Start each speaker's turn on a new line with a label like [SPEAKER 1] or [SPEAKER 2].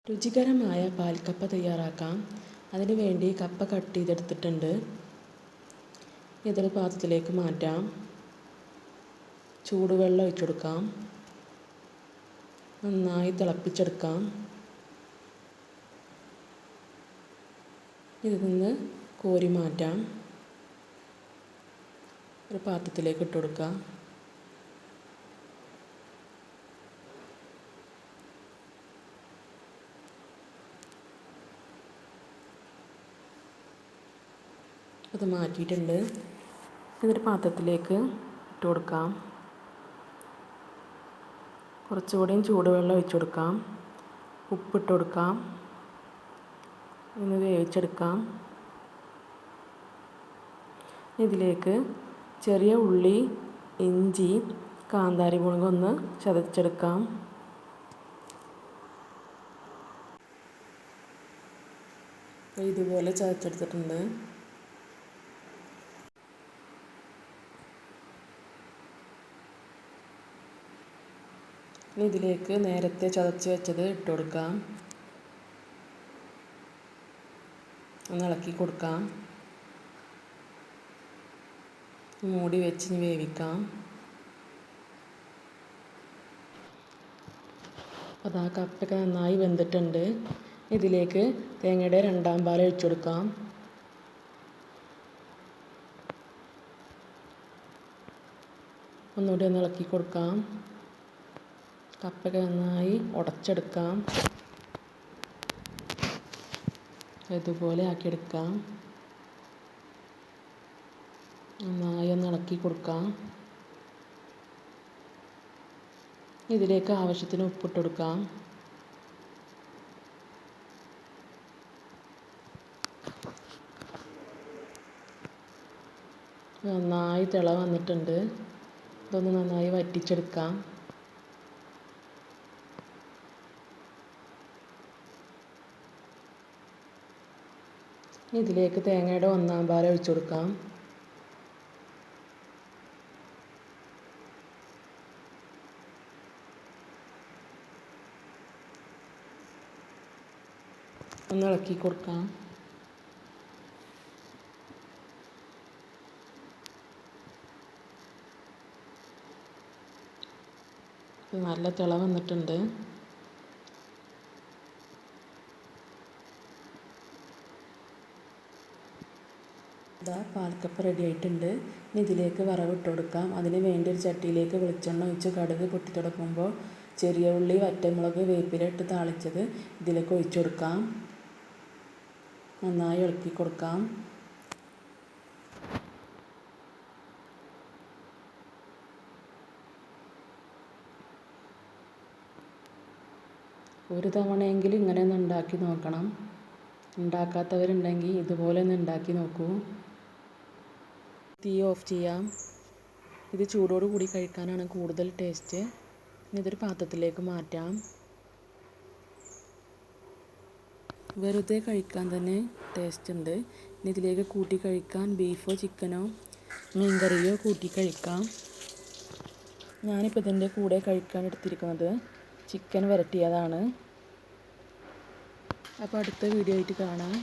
[SPEAKER 1] രുചികരമായ പാൽക്കപ്പ തയ്യാറാക്കാം. അതിനു വേണ്ടി കപ്പ കട്ട് ചെയ്തെടുത്തിട്ടുണ്ട്. ഇതൊരു പാത്രത്തിലേക്ക് മാറ്റാം. ചൂടുവെള്ളം ഒഴിച്ചു കൊടുക്കാം. നന്നായി തിളപ്പിച്ചെടുക്കാം. ഇതിൽ നിന്ന് കോരി മാറ്റാം. ഒരു പാത്രത്തിലേക്ക് ഇട്ട് കൊടുക്കാം. അത് മാറ്റിയിട്ടുണ്ട്. ഇതൊരു പാത്രത്തിലേക്ക് ഇട്ട് കൊടുക്കാം. കുറച്ചുകൂടിയും ചൂടുവെള്ളം ഒഴിച്ചു കൊടുക്കാം. ഉപ്പിട്ട് കൊടുക്കാം. ഒന്ന് വേവിച്ചെടുക്കാം. ഇതിലേക്ക് ചെറിയ ഉള്ളി, ഇഞ്ചി, കാന്താരി മുളക് ഒന്ന് ചതച്ചെടുക്കാം. ഇതുപോലെ ചതച്ചെടുത്തിട്ടുണ്ട്. ഇതിലേക്ക് നേരത്തെ ചതച്ച് വെച്ചത് ഇട്ട് കൊടുക്കാം. ഒന്ന് ഇളക്കി കൊടുക്കാം. മൂടി വെച്ച് വേവിക്കാം. അത് ആ കപ്പയൊക്കെ നന്നായി വെന്തിട്ടുണ്ട്. ഇതിലേക്ക് തേങ്ങയുടെ രണ്ടാം പാൽ ഒഴിച്ചു കൊടുക്കാം. ഒന്നുകൂടി ഒന്ന് ഇളക്കി കൊടുക്കാം. കപ്പയൊക്കെ നന്നായി ഉടച്ചെടുക്കാം. ഇതുപോലെ ആക്കിയെടുക്കാം. നന്നായി ഒന്ന് ഇളക്കി കൊടുക്കാം. ഇതിലേക്ക് ആവശ്യത്തിന് ഉപ്പിട്ട് കൊടുക്കാം. നന്നായി തിള വന്നിട്ടുണ്ട്. ഇതൊന്ന് നന്നായി വറ്റിച്ചെടുക്കാം. ഇതിലേക്ക് തേങ്ങയുടെ ഒന്നാം പാൽ ഒഴിച്ചു കൊടുക്കാം. ഒന്ന് ഇളക്കി കൊടുക്കാം. നല്ല തിള വന്നിട്ടുണ്ട്. ഇതാ പാൽക്കപ്പ റെഡി ആയിട്ടുണ്ട്. ഇനി ഇതിലേക്ക് വറവിട്ട് കൊടുക്കാം. അതിന് വേണ്ടി ഒരു ചട്ടിയിലേക്ക് വെളിച്ചെണ്ണ ഒഴിച്ച് കടുക് പൊട്ടിത്തുടക്കുമ്പോൾ ചെറിയ ഉള്ളി, വറ്റൽമുളക്, വേപ്പില ഇട്ട് താളിച്ചത് ഇതിലേക്ക് ഒഴിച്ചു കൊടുക്കാം. നന്നായി ഇളക്കി കൊടുക്കാം. ഒരു തവണയെങ്കിലും ഇങ്ങനെ ഒന്ന് ഉണ്ടാക്കി നോക്കണം. ഉണ്ടാക്കാത്തവരുണ്ടെങ്കിൽ ഇതുപോലെ ഒന്ന് ഉണ്ടാക്കി നോക്കൂ. തീ ഓഫ് ചെയ്യാം. ഇത് ചൂടോട് കൂടി കഴിക്കാനാണ് കൂടുതൽ ടേസ്റ്റ്. ഇനി ഇതൊരു പാത്രത്തിലേക്ക് മാറ്റാം. വെറുതെ കഴിക്കാൻ തന്നെ ടേസ്റ്റ് ഉണ്ട്. ഇനി ഇതിലേക്ക് കൂട്ടി കഴിക്കാൻ ബീഫോ ചിക്കനോ മീൻകറിയോ കൂട്ടി കഴിക്കാം. ഞാനിപ്പോൾ ഇതിൻ്റെ കൂടെ കഴിക്കാൻ എടുത്തിരിക്കുന്നത് ചിക്കൻ വരട്ടിയതാണ്. അപ്പോൾ അടുത്ത വീഡിയോ ആയിട്ട് കാണാം.